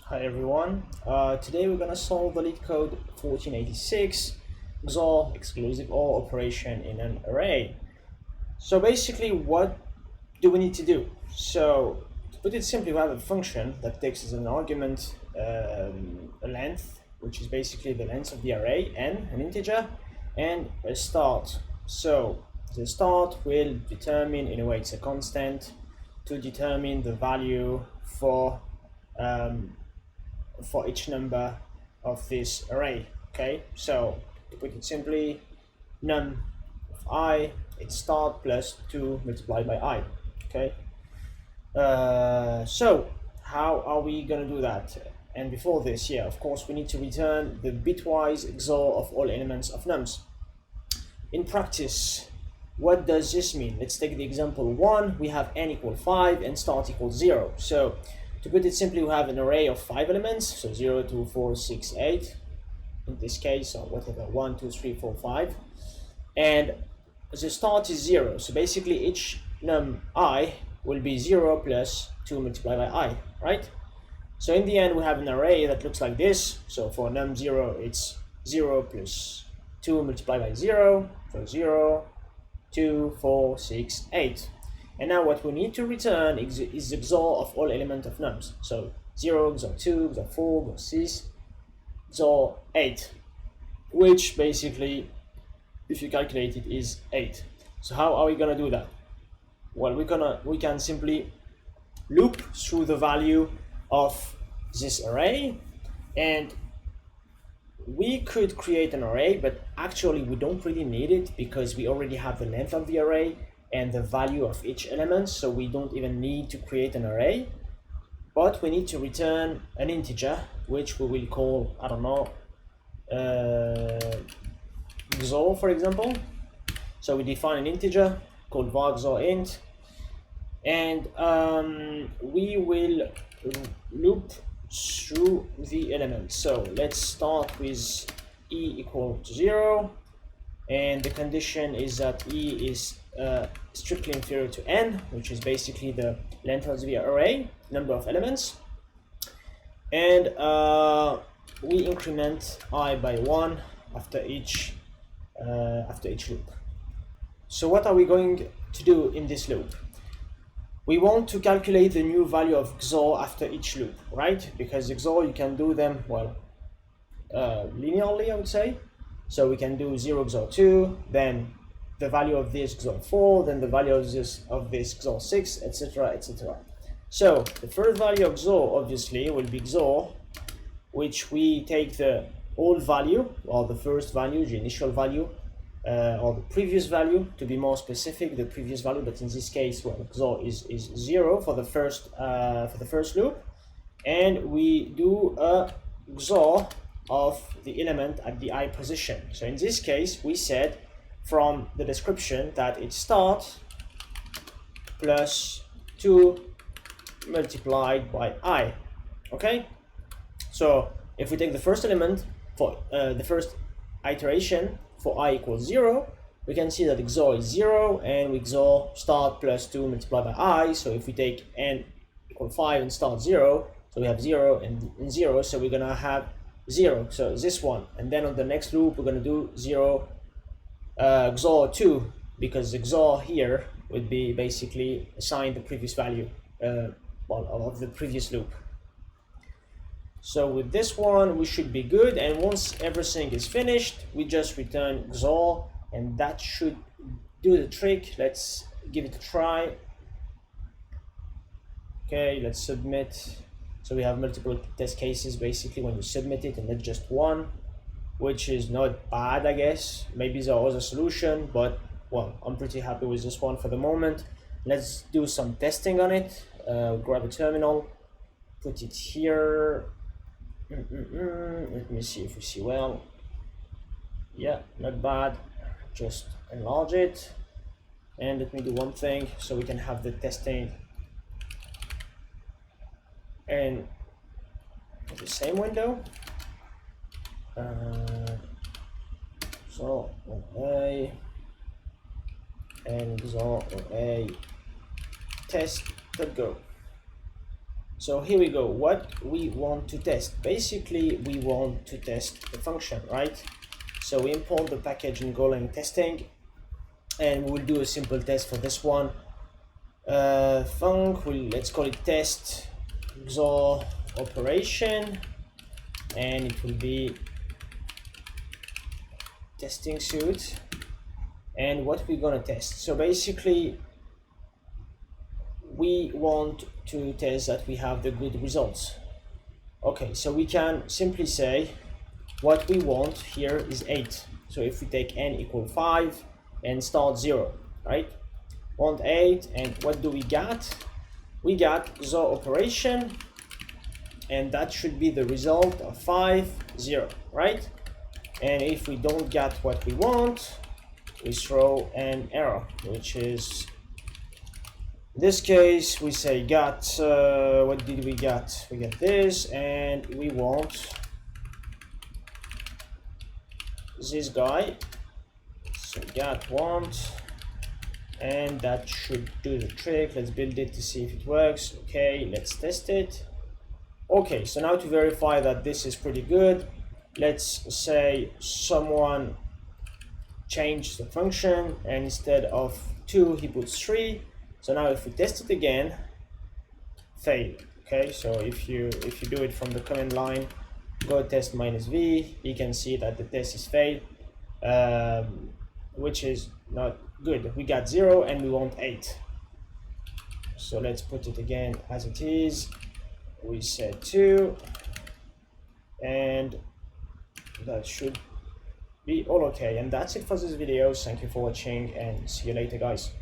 Hi everyone. Today we're gonna solve the Leetcode 1486 XOR exclusive OR operation in an array. So basically, what do we need to do? So to put it simply, we have a function that takes as an argument a length, which is basically the length of the array, n, an integer, and a start. So the start will determine, in a way, it's a constant to determine the value for each number of this array. Okay, so to put it simply, num of I, it's start plus 2 multiplied by I. Okay, so how are we gonna do that? And before this, yeah, of course we need to return the bitwise XOR of all elements of nums. In practice, what does this mean? Let's take the example 1. We have n equal 5 and start equals 0. So to put it simply, we have an array of 5 elements, so 0, 2, 4, 6, 8 in this case, or whatever, 1, 2, 3, 4, 5. And the start is 0, so basically each num I will be 0 plus 2 multiplied by I, right? So in the end, we have an array that looks like this. So for num 0, it's 0 plus 2 multiplied by 0, so 0, 2, 4, 6, 8. And now what we need to return is the XOR of all elements of nums. So 0, XOR 2, XOR 4, XOR 6, XOR 8, which basically, if you calculate it, is 8. So how are we going to do that? Well, we can simply loop through the value of this array, and we could create an array, but actually we don't really need it because we already have the length of the array and the value of each element, so we don't even need to create an array. But we need to return an integer, which we will call, I don't know, XOR, for example. So we define an integer called var XOR int, and we will loop through the elements. So let's start with e equal to 0, and the condition is that e is strictly inferior to n, which is basically the length of the array, number of elements, and we increment I by 1 after each loop. So what are we going to do in this loop? We want to calculate the new value of XOR after each loop, right? Because XOR, you can do them, well, linearly, I would say. So we can do 0 XOR 2, then the value of this XOR 4, then the value of this XOR 6, etc., etc. So the first value of XOR, obviously, will be XOR, which we take the old value, or the first value, the initial value, or the previous value, to be more specific, the previous value, but in this case, well, XOR is 0 for the first loop, and we do a XOR of the element at the I position. So in this case, we said from the description that it's start plus 2 multiplied by I. Okay, so if we take the first element for the first iteration for I equals 0, we can see that XOR is 0, and we XOR start plus 2 multiplied by I. So if we take n equal 5 and start 0, so we have 0 and 0, so we're gonna have 0, so this one, and then on the next loop we're gonna do 0 XOR 2, because XOR here would be basically assigned the previous value of the previous loop. So with this one, we should be good, and once everything is finished, we just return XOR, and that should do the trick. Let's give it a try. Okay, let's submit. So we have multiple test cases basically when you submit it, and not just one, which is not bad, I guess. Maybe there was a solution, but well, I'm pretty happy with this one for the moment. Let's do some testing on it. Grab a terminal, put it here. Let me see if we see well. Yeah, not bad. Just enlarge it, and let me do one thing so we can have the testing in the same window. So array and XOR array test.go. So here we go. What we want to test. Basically, we want to test the function, right? So we import the package in golang testing, and we'll do a simple test for this one. Let's call it test XOR operation, and it will be testing suite. And what we're gonna test. So basically, we want to test that we have the good results. Okay, so we can simply say what we want here is 8. So if we take n equal 5 and start 0, right? Want 8, and what do we got? We got XOR operation, and that should be the result of 5, 0, right? And if we don't get what we want, we throw an error, which is, in this case, we say got, what did we get? We get this, and we want this guy. So got want, and that should do the trick. Let's build it to see if it works. Okay, let's test it. Okay, so now to verify that this is pretty good, let's say someone changed the function, and instead of 2 he puts 3. So now if we test it again, fail. Okay, so if you do it from the command line, go test -v, you can see that the test is failed, which is not good. We got 0 and we want 8. So let's put it again as it is. We said 2, and that should be all okay. And that's it for this video. Thank you for watching, and see you later, guys.